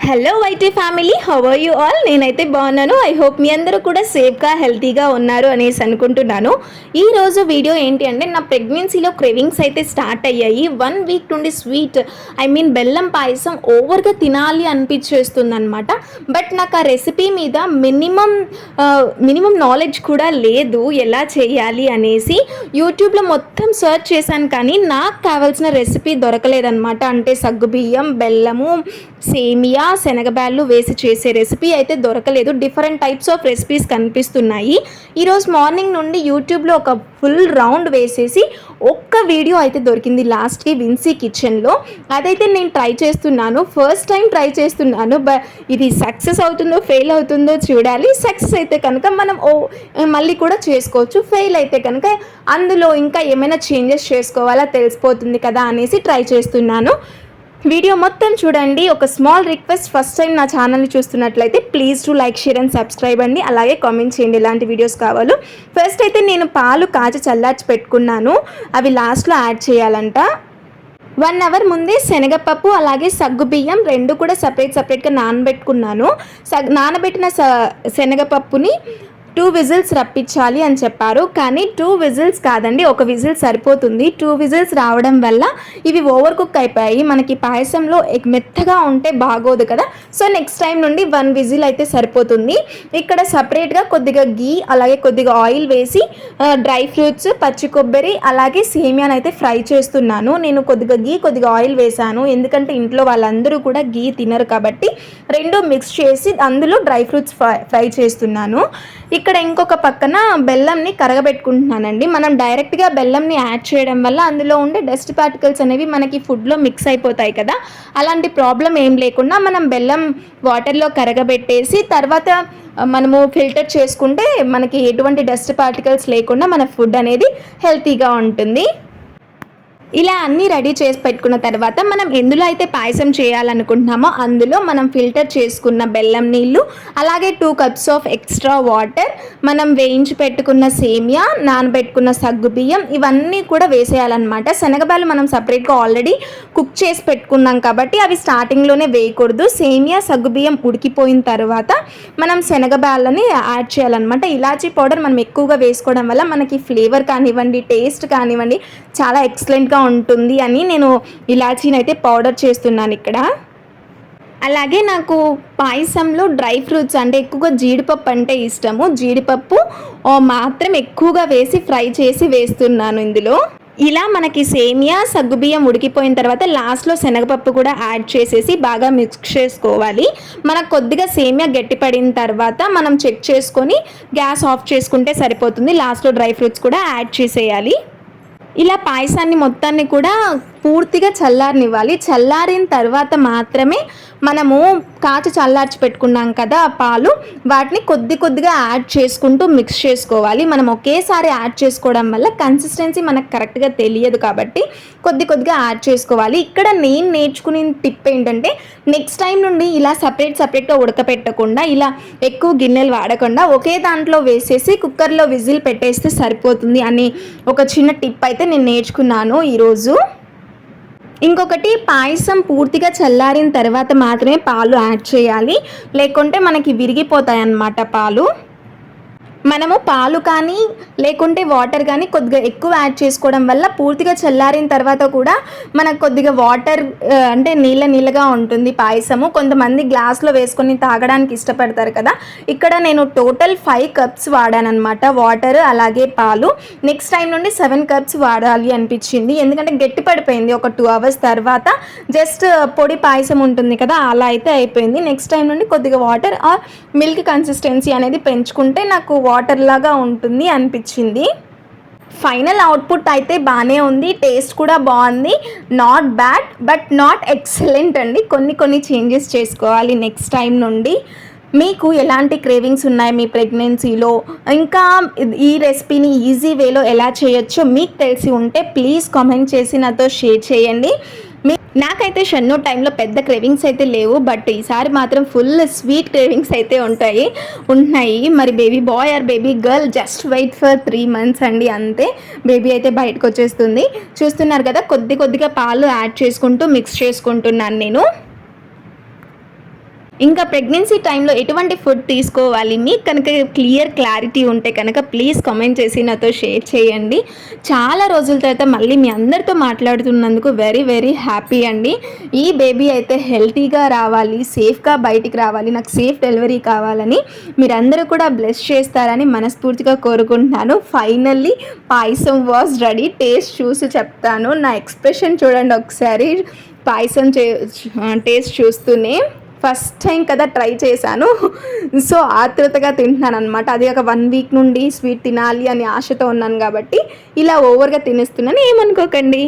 Hello YT family, how are you all? నేనైతే బాగున్నాను. I hope మీ అందరూ కూడా సేఫ్గా హెల్తీగా ఉన్నారు అనేసి అనుకుంటున్నాను. ఈరోజు వీడియో ఏంటి అంటే, నా ప్రెగ్నెన్సీలో క్రేవింగ్స్ అయితే స్టార్ట్ అయ్యాయి. 1 వీక్ నుండి స్వీట్ బెల్లం పాయసం ఓవర్గా తినాలి అనిపించేస్తుంది అనమాట. బట్ నాకు ఆ రెసిపీ మీద మినిమం నాలెడ్జ్ కూడా లేదు, ఎలా చేయాలి అనేసి. యూట్యూబ్లో మొత్తం సర్చ్ చేశాను కానీ నాకు కావాల్సిన రెసిపీ దొరకలేదన్నమాట. అంటే సగ్గుబియ్యం, బెల్లము, సేమియా, శనగబ్యాళ్ళు వేసి చేసే రెసిపీ అయితే దొరకలేదు. డిఫరెంట్ టైప్స్ ఆఫ్ రెసిపీస్ కనిపిస్తున్నాయి. ఈరోజు మార్నింగ్ నుండి యూట్యూబ్లో ఒక ఫుల్ రౌండ్ వేసేసి ఒక్క వీడియో అయితే దొరికింది లాస్ట్కి, విన్సీ కిచెన్లో. అదైతే నేను ట్రై చేస్తున్నాను, ఫస్ట్ టైం ట్రై చేస్తున్నాను. ఇది సక్సెస్ అవుతుందో ఫెయిల్ అవుతుందో చూడాలి. సక్సెస్ అయితే కనుక మనం మళ్ళీ కూడా చేసుకోవచ్చు, ఫెయిల్ అయితే కనుక అందులో ఇంకా ఏమైనా చేంజెస్ చేసుకోవాలా తెలిసిపోతుంది కదా అనేసి ట్రై చేస్తున్నాను. వీడియో మొత్తం చూడండి. ఒక స్మాల్ రిక్వెస్ట్, ఫస్ట్ టైం నా ఛానల్ని చూస్తున్నట్లయితే please to like, share and subscribe అండి. అలాగే కామెంట్ చేయండి ఎలాంటి వీడియోస్ కావాలో. ఫస్ట్ అయితే నేను పాలు కాచి చల్లార్చి పెట్టుకున్నాను, అవి లాస్ట్లో యాడ్ చేయాలంట. 1 అవర్ ముందే శనగపప్పు అలాగే సగ్గుబియ్యం రెండు కూడా సపరేట్గా నానబెట్టుకున్నాను. నానబెట్టిన శనగపప్పుని 2 విజిల్స్ రప్పించాలి అని చెప్పారు. కానీ 2 విజిల్స్ కాదండి, 1 విజిల్ సరిపోతుంది. 2 విజిల్స్ రావడం వల్ల ఇవి ఓవర్ కుక్ అయిపోయాయి. మనకి పాయసంలో మెత్తగా ఉంటే బాగోదు కదా. సో నెక్స్ట్ టైం నుండి 1 విజిల్ అయితే సరిపోతుంది. ఇక్కడ సపరేట్గా కొద్దిగా గీ అలాగే కొద్దిగా ఆయిల్ వేసి డ్రై ఫ్రూట్స్, పచ్చి కొబ్బరి అలాగే సేమియాని అయితే ఫ్రై చేస్తున్నాను. నేను కొద్దిగా గీ కొద్దిగా ఆయిల్ వేసాను, ఎందుకంటే ఇంట్లో వాళ్ళందరూ కూడా గీ తినరు కాబట్టి రెండు మిక్స్ చేసి అందులో డ్రై ఫ్రూట్స్ ఫ్రై చేస్తున్నాను. ఇక్కడ ఇంకొక పక్కన బెల్లంని కరగబెట్టుకుంటున్నానండి. మనం డైరెక్ట్గా బెల్లంని యాడ్ చేయడం వల్ల అందులో ఉండే డస్ట్ పార్టికల్స్ అనేవి మనకి ఫుడ్లో మిక్స్ అయిపోతాయి కదా. అలాంటి ప్రాబ్లం ఏం లేకుండా మనం బెల్లం వాటర్లో కరగబెట్టేసి తర్వాత మనము ఫిల్టర్ చేసుకుంటే మనకి ఎటువంటి డస్ట్ పార్టికల్స్ లేకుండా మన ఫుడ్ అనేది హెల్తీగా ఉంటుంది. ఇలా అన్నీ రెడీ చేసి పెట్టుకున్న తర్వాత మనం ఎందులో అయితే పాయసం చేయాలనుకుంటున్నామో అందులో మనం ఫిల్టర్ చేసుకున్న బెల్లం నీళ్ళు, అలాగే 2 కప్స్ ఆఫ్ ఎక్స్ట్రా వాటర్, మనం వేయించి పెట్టుకున్న సేమియా, నానబెట్టుకున్న సగ్గుబియ్యం ఇవన్నీ కూడా వేసేయాలన్నమాట. శనగబాలు మనం సపరేట్గా ఆల్రెడీ కుక్ చేసి పెట్టుకున్నాం కాబట్టి అవి స్టార్టింగ్లోనే వేయకూడదు. సేమియా, సగ్గుబియ్యం ఉడికిపోయిన తర్వాత మనం శనగబాలని యాడ్ చేయాలన్నమాట. ఇలాచీ పౌడర్ మనం ఎక్కువగా వేసుకోవడం వల్ల మనకి ఫ్లేవర్ కానివ్వండి, టేస్ట్ కానివ్వండి చాలా ఎక్సలెంట్గా ఉంటుంది అని నేను ఇలాచీని అయితే పౌడర్ చేస్తున్నాను ఇక్కడ. అలాగే నాకు పాయసంలో డ్రై ఫ్రూట్స్ అంటే ఎక్కువగా జీడిపప్పు అంటే ఇష్టము. జీడిపప్పు మాత్రం ఎక్కువగా వేసి ఫ్రై చేసి వేస్తున్నాను ఇందులో. ఇలా మనకి సేమియా, సగ్గుబియ్యం ఉడికిపోయిన తర్వాత లాస్ట్లో శనగపప్పు కూడా యాడ్ చేసేసి బాగా మిక్స్ చేసుకోవాలి. మనకు కొద్దిగా సేమియా గట్టిపడిన తర్వాత మనం చెక్ చేసుకొని గ్యాస్ ఆఫ్ చేసుకుంటే సరిపోతుంది. లాస్ట్లో డ్రై ఫ్రూట్స్ కూడా యాడ్ చేసేయాలి. ఇలా పాయసాన్ని మొత్తాన్ని కూడా పూర్తిగా చల్లారనివ్వాలి. చల్లారిన తర్వాత మాత్రమే మనము కాచి చల్లార్చి పెట్టుకున్నాం కదా ఆ పాలు, వాటిని కొద్దిగా యాడ్ చేసుకుంటూ మిక్స్ చేసుకోవాలి. మనం ఒకేసారి యాడ్ చేసుకోవడం వల్ల కన్సిస్టెన్సీ మనకు కరెక్ట్గా తెలియదు కాబట్టి కొద్దిగా యాడ్ చేసుకోవాలి. ఇక్కడ నేను నేర్చుకునే టిప్ ఏంటంటే, నెక్స్ట్ టైం నుండి ఇలా సపరేట్గా ఉడకపెట్టకుండా, ఇలా ఎక్కువ గిన్నెలు వాడకుండా ఒకే దాంట్లో వేసేసి కుక్కర్లో విజిల్ పెట్టేస్తే సరిపోతుంది అని ఒక చిన్న టిప్ అయితే నేను నేర్చుకున్నాను ఈరోజు. ఇంకొకటి, పాయసం పూర్తిగా చల్లారిన తర్వాత మాత్రమే పాలు యాడ్ చేయాలి, లేకుంటే మనకి విరిగిపోతాయి అన్నమాట పాలు. మనము పాలు కానీ లేకుంటే వాటర్ కానీ కొద్దిగా ఎక్కువ యాడ్ చేసుకోవడం వల్ల పూర్తిగా చల్లారిన తర్వాత కూడా మనకు కొద్దిగా వాటర్ అంటే నీళ్ళగా ఉంటుంది పాయసము. కొంతమంది గ్లాస్లో వేసుకొని తాగడానికి ఇష్టపడతారు కదా. ఇక్కడ నేను టోటల్ 5 కప్స్ వాడానమాట వాటర్ అలాగే పాలు. నెక్స్ట్ టైం నుండి 7 కప్స్ వాడాలి అనిపించింది, ఎందుకంటే గట్టి పడిపోయింది ఒక 2 అవర్స్ తర్వాత. జస్ట్ పొడి పాయసం ఉంటుంది కదా అలా అయితే అయిపోయింది. నెక్స్ట్ టైం నుండి కొద్దిగా వాటర్ ఆర్ మిల్క్ కన్సిస్టెన్సీ అనేది పెంచుకుంటే నాకు వాటర్ లాగా ఉంటుంది అనిపించింది. ఫైనల్ అవుట్పుట్ అయితే బాగానే ఉంది, టేస్ట్ కూడా బాగుంది. Not bad but not excellent అండి. కొన్ని చేంజెస్ చేసుకోవాలి నెక్స్ట్ టైం నుండి. మీకు ఎలాంటి క్రేవింగ్స్ ఉన్నాయి మీ ప్రెగ్నెన్సీలో, ఇంకా ఈ రెసిపీని ఈజీ వేలో ఎలా చేయొచ్చో మీకు తెలిసి ఉంటే ప్లీజ్ కామెంట్ చేసి నాతో షేర్ చేయండి. నాకైతే షన్నో టైంలో పెద్ద క్రేవింగ్స్ అయితే లేవు, బట్ ఈసారి మాత్రం ఫుల్ స్వీట్ క్రేవింగ్స్ అయితే ఉంటున్నాయి. మరి baby boy or baby girl, just wait for 3 months అండి, అంతే. బేబీ అయితే బయటకు వచ్చేస్తుంది. చూస్తున్నారు కదా, కొద్దిగా పాలు యాడ్ చేసుకుంటూ మిక్స్ చేసుకుంటున్నాను నేను. ఇంకా ప్రెగ్నెన్సీ టైంలో ఎటువంటి ఫుడ్ తీసుకోవాలి, మీకు కనుక క్లారిటీ ఉంటే కనుక ప్లీజ్ కామెంట్ చేసి నాతో షేర్ చేయండి. చాలా రోజుల తర్వాత మళ్ళీ మీ అందరితో మాట్లాడుతున్నందుకు వెరీ వెరీ హ్యాపీ అండి. ఈ బేబీ అయితే హెల్తీగా రావాలి, సేఫ్గా బయటికి రావాలి, నాకు సేఫ్ డెలివరీ కావాలని మీరందరూ కూడా బ్లెస్ చేస్తారని మనస్ఫూర్తిగా కోరుకుంటున్నాను. Finally payasam was ready. Taste చూసి చెప్తాను. నా ఎక్స్ప్రెషన్ చూడండి ఒకసారి పాయసం టేస్ట్ చూస్తూనే. ఫస్ట్ టైం కదా ట్రై చేశాను, సో ఆతృతగా తింటున్నాను అనమాట. అది ఒక 1 వీక్ నుండి స్వీట్ తినాలి అని ఆశతో ఉన్నాను కాబట్టి ఇలా ఓవర్గా తినేస్తున్నాను, ఏమనుకోకండి.